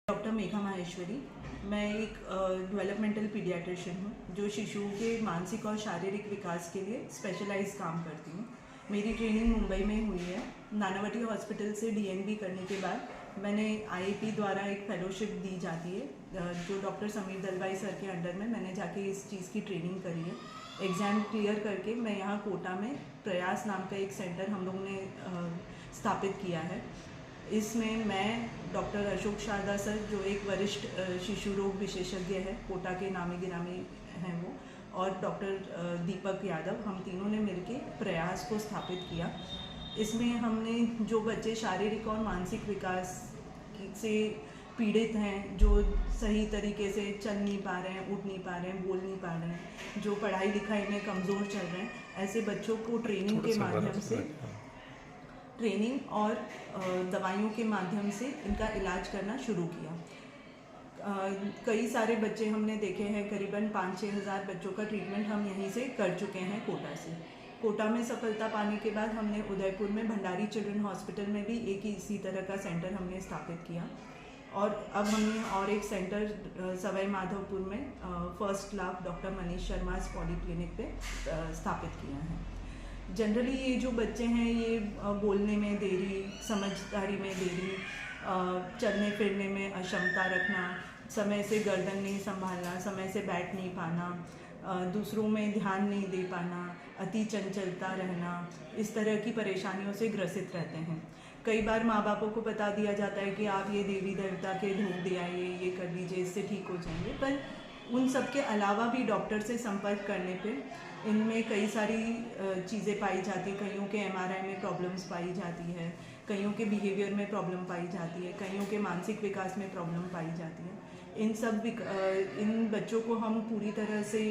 Doctor Megha Maheshwari. मैं एक developmental paediatrician हूँ जो शिशुओं के मानसिक और शारीरिक विकास के लिए स्पेशलाइज काम करती हूँ। मेरी ट्रेनिंग मुंबई में हुई है। नानावटी हॉस्पिटल से डीएनबी करने के बाद मैंने आईआईपी द्वारा एक फेलोशिप दी जाती है जो डॉक्टर समीर दलवाई सर के अंडर में मैंने जाके इस चीज़ की ट्रेनिंग करी है। एग्ज़ाम क्लियर करके मैं यहाँ कोटा में प्रयास नाम का एक सेंटर हम लोगों ने स्थापित किया है। इसमें मैं डॉक्टर अशोक शारदा सर जो एक वरिष्ठ शिशु रोग विशेषज्ञ है, कोटा के नामी गिरामी हैं वो, और डॉक्टर दीपक यादव, हम तीनों ने मिलकर प्रयास को स्थापित किया। इसमें हमने जो बच्चे शारीरिक और मानसिक विकास से पीड़ित हैं, जो सही तरीके से चल नहीं पा रहे हैं, उठ नहीं पा रहे हैं, बोल नहीं पा रहे हैं, जो पढ़ाई लिखाई में कमज़ोर चल रहे हैं, ऐसे बच्चों को ट्रेनिंग के माध्यम से ट्रेनिंग और दवाइयों के माध्यम से इनका इलाज करना शुरू किया। कई सारे बच्चे हमने देखे हैं, करीबन 5-6 हज़ार बच्चों का ट्रीटमेंट हम यहीं से कर चुके हैं कोटा से। कोटा में सफलता पाने के बाद हमने उदयपुर में भंडारी चिल्ड्रन हॉस्पिटल में भी एक ही इसी तरह का सेंटर हमने स्थापित किया, और अब हमने और एक सेंटर सवाई माधोपुर में फर्स्ट लाभ डॉक्टर मनीष शर्मा पॉलीक्लिनिक पे स्थापित किया है। जनरली ये जो बच्चे हैं ये बोलने में देरी, समझदारी में देरी, चलने फिरने में अक्षमता रखना, समय से गर्दन नहीं संभालना, समय से बैठ नहीं पाना, दूसरों में ध्यान नहीं दे पाना, अति चंचलता रहना, इस तरह की परेशानियों से ग्रसित रहते हैं। कई बार माँ बापों को बता दिया जाता है कि आप ये देवी देवता के धूप दे आइए, ये कर लीजिए, इससे ठीक हो जाएंगे, पर उन सब के अलावा भी डॉक्टर से संपर्क करने पे इनमें कई सारी चीज़ें पाई जाती, कईयों के एमआरआई में प्रॉब्लम्स पाई जाती है, कईयों के बिहेवियर में प्रॉब्लम पाई जाती है, कईयों के मानसिक विकास में प्रॉब्लम पाई जाती है। इन बच्चों को हम पूरी तरह से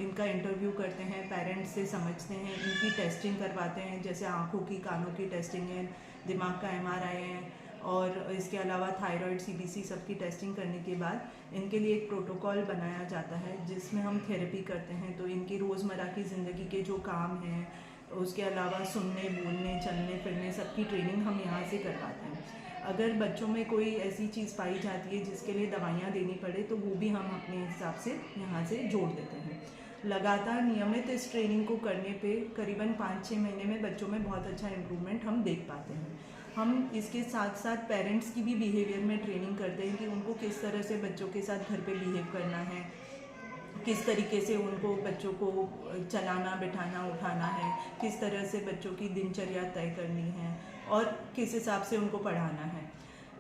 इनका इंटरव्यू करते हैं, पेरेंट्स से समझते हैं, इनकी टेस्टिंग करवाते हैं, जैसे आँखों की, कानों की टेस्टिंग है, दिमाग का एमआरआई है, और इसके अलावा थायराइड, सीबीसी सबकी टेस्टिंग करने के बाद इनके लिए एक प्रोटोकॉल बनाया जाता है जिसमें हम थेरेपी करते हैं। तो इनकी रोज़मर्रा की ज़िंदगी के जो काम हैं, उसके अलावा सुनने, बोलने, चलने फिरने सबकी ट्रेनिंग हम यहाँ से करवाते हैं। अगर बच्चों में कोई ऐसी चीज़ पाई जाती है जिसके लिए दवाइयाँ देनी पड़े तो वो भी हम अपने हिसाब से यहाँ से जोड़ देते हैं। लगातार नियमित इस ट्रेनिंग को करने पे करीबन 5-6 महीने में बच्चों में बहुत अच्छा इम्प्रूवमेंट हम देख पाते हैं। हम इसके साथ साथ पेरेंट्स की भी बिहेवियर में ट्रेनिंग करते हैं कि उनको किस तरह से बच्चों के साथ घर पे बिहेव करना है, किस तरीके से उनको बच्चों को चलाना, बिठाना, उठाना है, किस तरह से बच्चों की दिनचर्या तय करनी है और किस हिसाब से उनको पढ़ाना है।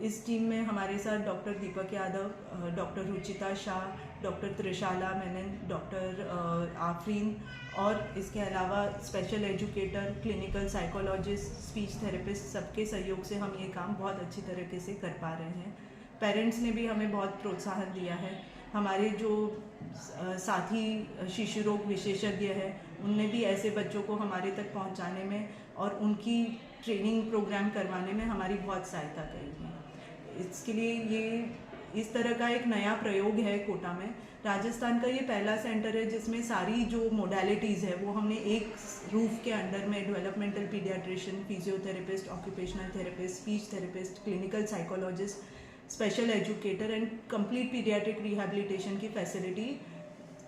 इस टीम में हमारे साथ doctor Deepak Yadav, doctor Ruchita Shah, doctor Trishala Menon, doctor Afreen, और इसके अलावा special educator, clinical psychologist, speech therapist, सबके सहयोग से हम ये काम बहुत अच्छी तरीके से कर पा रहे हैं। पेरेंट्स ने भी हमें बहुत प्रोत्साहन दिया है। हमारे जो साथी शिशु रोग विशेषज्ञ हैं उनने भी ऐसे बच्चों को हमारे तक पहुंचाने में और उनकी ट्रेनिंग प्रोग्राम करवाने में हमारी बहुत सहायता करी है। इसके लिए ये इस तरह का एक नया प्रयोग है कोटा में। राजस्थान का ये पहला सेंटर है जिसमें सारी जो मोडालिटीज़ है वो हमने एक रूफ के अंडर में developmental paediatrician, physiotherapist, occupational therapist, speech therapist, clinical psychologist, special educator and complete paediatric rehabilitation की फैसिलिटी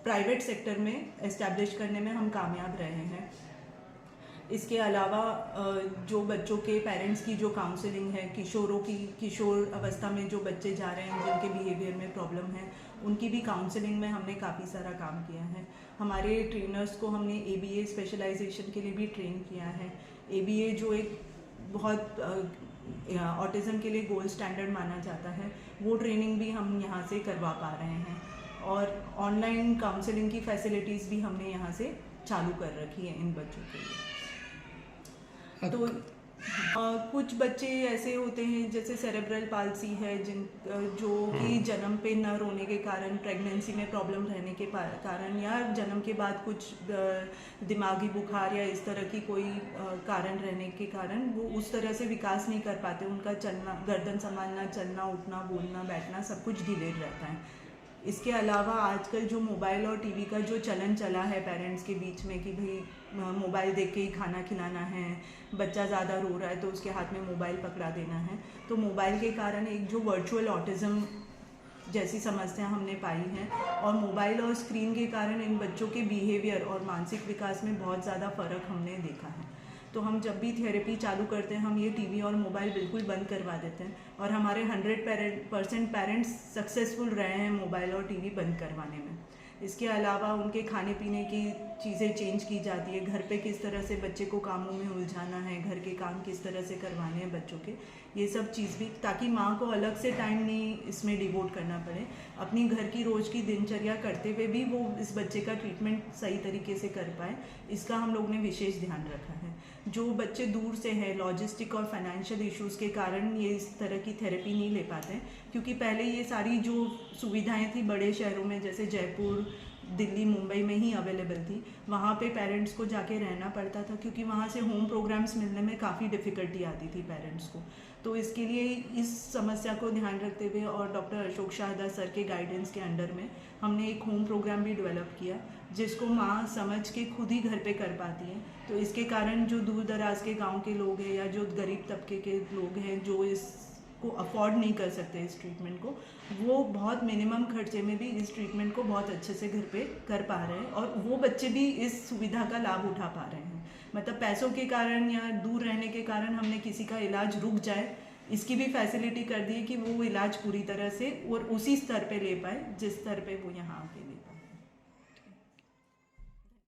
प्राइवेट सेक्टर में एस्टैब्लिश करने में हम कामयाब रहे हैं। इसके अलावा जो बच्चों के पेरेंट्स की जो काउंसलिंग है, किशोर अवस्था में जो बच्चे जा रहे हैं जिनके बिहेवियर में प्रॉब्लम है, उनकी भी काउंसलिंग में हमने काफ़ी सारा काम किया है। हमारे ट्रेनर्स को हमने ABA स्पेशलाइजेशन के लिए भी ट्रेन किया है। ABA जो एक बहुत ऑटिज़म के लिए गोल्ड स्टैंडर्ड माना जाता है, वो ट्रेनिंग भी हम यहाँ से करवा पा रहे हैं, और ऑनलाइन काउंसलिंग की फैसिलिटीज़ भी हमने यहाँ से चालू कर रखी है इन बच्चों के लिए। तो कुछ बच्चे ऐसे होते हैं जैसे सेरेब्रल पाल्सी है जो कि जन्म पे न रोने के कारण, प्रेगनेंसी में प्रॉब्लम रहने के कारण, या जन्म के बाद कुछ दिमागी बुखार या इस तरह की कोई कारण रहने के कारण वो उस तरह से विकास नहीं कर पाते। उनका चलना, गर्दन संभालना, चलना, उठना, बोलना, बैठना सब कुछ डिलेड रहता है। इसके अलावा आजकल जो मोबाइल और टीवी का जो चलन चला है पेरेंट्स के बीच में कि भाई मोबाइल देख के ही खाना खिलाना है, बच्चा ज़्यादा रो रहा है तो उसके हाथ में मोबाइल पकड़ा देना है, तो मोबाइल के कारण एक जो वर्चुअल ऑटिज़म जैसी समस्या हमने पाई हैं और मोबाइल और स्क्रीन के कारण इन बच्चों के बिहेवियर और मानसिक विकास में बहुत ज़्यादा फ़र्क हमने देखा है। तो हम जब भी थेरेपी चालू करते हैं हम ये टीवी और मोबाइल बिल्कुल बंद करवा देते हैं और हमारे 100% पेरेंट्स सक्सेसफुल रहे हैं मोबाइल और टीवी बंद करवाने में। इसके अलावा उनके खाने पीने की चीज़ें चेंज की जाती है, घर पे किस तरह से बच्चे को कामों में उलझाना है, घर के काम किस तरह से करवाने हैं बच्चों के, ये सब चीज़ भी, ताकि माँ को अलग से टाइम नहीं इसमें डिवोट करना पड़े, अपनी घर की रोज़ की दिनचर्या करते हुए भी वो इस बच्चे का ट्रीटमेंट सही तरीके से कर पाए, इसका हम लोग ने विशेष ध्यान रखा है। जो बच्चे दूर से हैं, लॉजिस्टिक और फाइनेंशियल इश्यूज़ के कारण ये इस तरह की थेरेपी नहीं ले पाते हैं, क्योंकि पहले ये सारी जो सुविधाएं थी बड़े शहरों में जैसे जयपुर, दिल्ली, मुंबई में ही अवेलेबल थी, वहाँ पे पेरेंट्स को जाके रहना पड़ता था क्योंकि वहाँ से होम प्रोग्राम्स मिलने में काफ़ी डिफ़िकल्टी आती थी पेरेंट्स को। तो इसके लिए इस समस्या को ध्यान रखते हुए और डॉक्टर अशोक शारदा सर के गाइडेंस के अंडर में हमने एक होम प्रोग्राम भी डेवलप किया जिसको माँ समझ के खुद ही घर पे कर पाती है। तो इसके कारण जो दूर दराज के गाँव के लोग हैं या जो गरीब तबके के लोग हैं जो इसको अफोर्ड नहीं कर सकते इस ट्रीटमेंट को, वो बहुत मिनिमम खर्चे में भी इस ट्रीटमेंट को बहुत अच्छे से घर पे कर पा रहे हैं और वो बच्चे भी इस सुविधा का लाभ उठा पा रहे हैं। मतलब पैसों के कारण या दूर रहने के कारण हमने किसी का इलाज रुक जाए इसकी भी फैसिलिटी कर दी है कि वो इलाज पूरी तरह से और उसी स्तर पे ले पाए जिस स्तर पे वो यहाँ आके ले पाए।